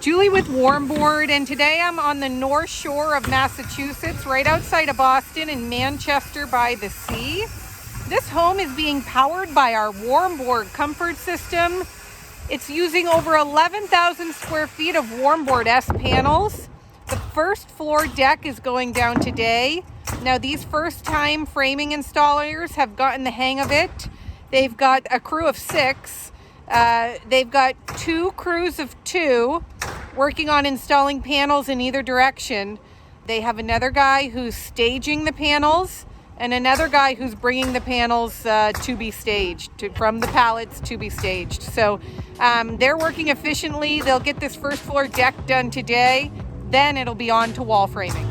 Julie with Warmboard, and today I'm on the North Shore of Massachusetts, right outside of Boston in Manchester by the Sea. This home is being powered by our Warmboard Comfort System. It's using over 11,000 square feet of Warmboard-S panels. The first floor deck is going down today. Now, these first-time framing installers have gotten the hang of it. They've got a crew of 6. They've got 2 crews of 2 working on installing panels in either direction. They have another guy who's staging the panels and another guy who's bringing the panels to be staged, from the pallets to be staged. So they're working efficiently. They'll get this first floor deck done today. Then it'll be on to wall framing.